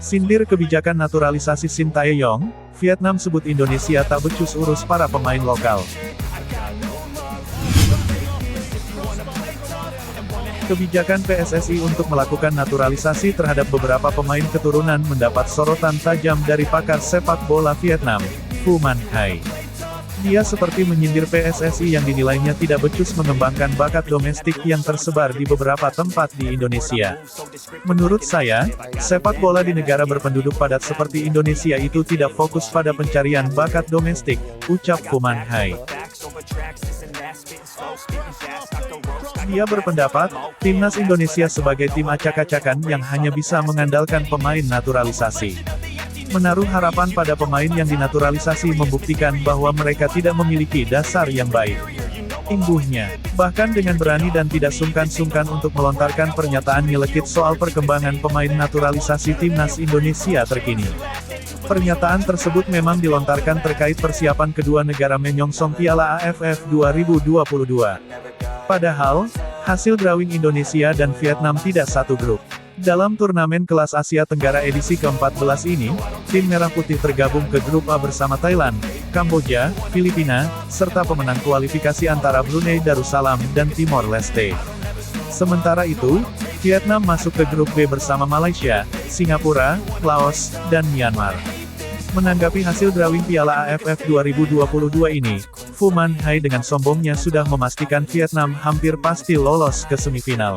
Sindir kebijakan naturalisasi Sintayong, Vietnam sebut Indonesia tak becus urus para pemain lokal. Kebijakan PSSI untuk melakukan naturalisasi terhadap beberapa pemain keturunan mendapat sorotan tajam dari pakar sepak bola Vietnam, Phu Man Hai. Dia seperti menyindir PSSI yang dinilainya tidak becus mengembangkan bakat domestik yang tersebar di beberapa tempat di Indonesia. Menurut saya, sepak bola di negara berpenduduk padat seperti Indonesia itu tidak fokus pada pencarian bakat domestik, ucap Phu Man Hai. Dia berpendapat, timnas Indonesia sebagai tim acak-acakan yang hanya bisa mengandalkan pemain naturalisasi. Menaruh harapan pada pemain yang dinaturalisasi membuktikan bahwa mereka tidak memiliki dasar yang baik. Imbuhnya, bahkan dengan berani dan tidak sungkan-sungkan untuk melontarkan pernyataan nyelekit soal perkembangan pemain naturalisasi timnas Indonesia terkini. Pernyataan tersebut memang dilontarkan terkait persiapan kedua negara menyongsong Piala AFF 2022. Padahal, hasil drawing Indonesia dan Vietnam tidak satu grup. Dalam turnamen kelas Asia Tenggara edisi ke-14 ini, tim Merah Putih tergabung ke grup A bersama Thailand, Kamboja, Filipina, serta pemenang kualifikasi antara Brunei Darussalam dan Timor Leste. Sementara itu, Vietnam masuk ke grup B bersama Malaysia, Singapura, Laos, dan Myanmar. Menanggapi hasil drawing Piala AFF 2022 ini, Phu Man Hai dengan sombongnya sudah memastikan Vietnam hampir pasti lolos ke semifinal.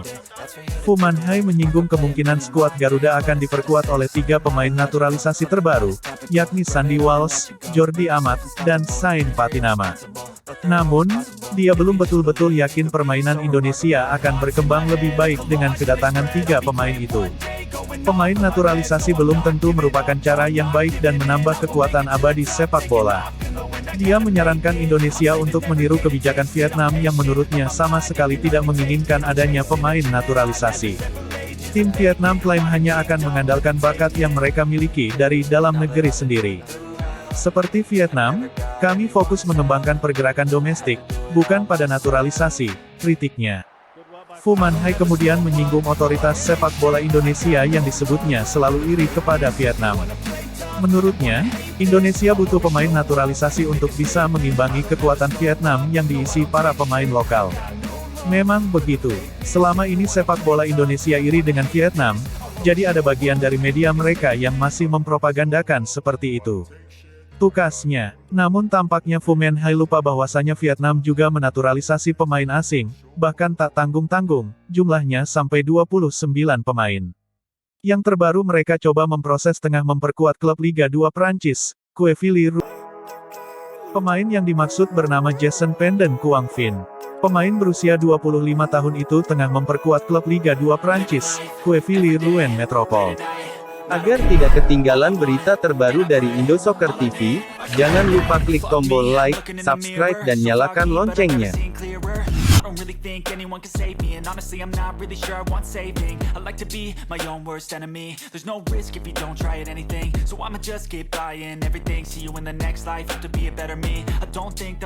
Phu Man Hai menyinggung kemungkinan skuad Garuda akan diperkuat oleh 3 pemain naturalisasi terbaru, yakni Sandy Walsh, Jordi Amat, dan Sain Patinama. Namun, dia belum betul-betul yakin permainan Indonesia akan berkembang lebih baik dengan kedatangan 3 pemain itu. Pemain naturalisasi belum tentu merupakan cara yang baik dan menambah kekuatan abadi sepak bola. Dia menyarankan Indonesia untuk meniru kebijakan Vietnam yang menurutnya sama sekali tidak menginginkan adanya pemain naturalisasi. Tim Vietnam klaim hanya akan mengandalkan bakat yang mereka miliki dari dalam negeri sendiri. Seperti Vietnam, kami fokus mengembangkan pergerakan domestik, bukan pada naturalisasi, kritiknya. Phu Man Hai kemudian menyinggung otoritas sepak bola Indonesia yang disebutnya selalu iri kepada Vietnam. Menurutnya, Indonesia butuh pemain naturalisasi untuk bisa mengimbangi kekuatan Vietnam yang diisi para pemain lokal. Memang begitu, selama ini sepak bola Indonesia iri dengan Vietnam, jadi ada bagian dari media mereka yang masih mempropagandakan seperti itu. Tukasnya, namun tampaknya Phu Man Hai lupa bahwasanya Vietnam juga menaturalisasi pemain asing, bahkan tak tanggung-tanggung, jumlahnya sampai 29 pemain. Yang terbaru mereka coba memproses tengah memperkuat klub Liga 2 Prancis, Quevilly. Pemain yang dimaksud bernama Jason Pendon Quang Vinh. Pemain berusia 25 tahun itu tengah memperkuat klub Liga 2 Prancis, Quevilly Rouen Metropole. Agar tidak ketinggalan berita terbaru dari Indosoccer TV, jangan lupa klik tombol like, subscribe dan nyalakan loncengnya. I don't really think anyone can save me, and honestly I'm not really sure I want saving. I like to be my own worst enemy. There's no risk if you don't try at anything, so I'ma just keep buying everything. See you in the next life, have to be a better me. I don't think that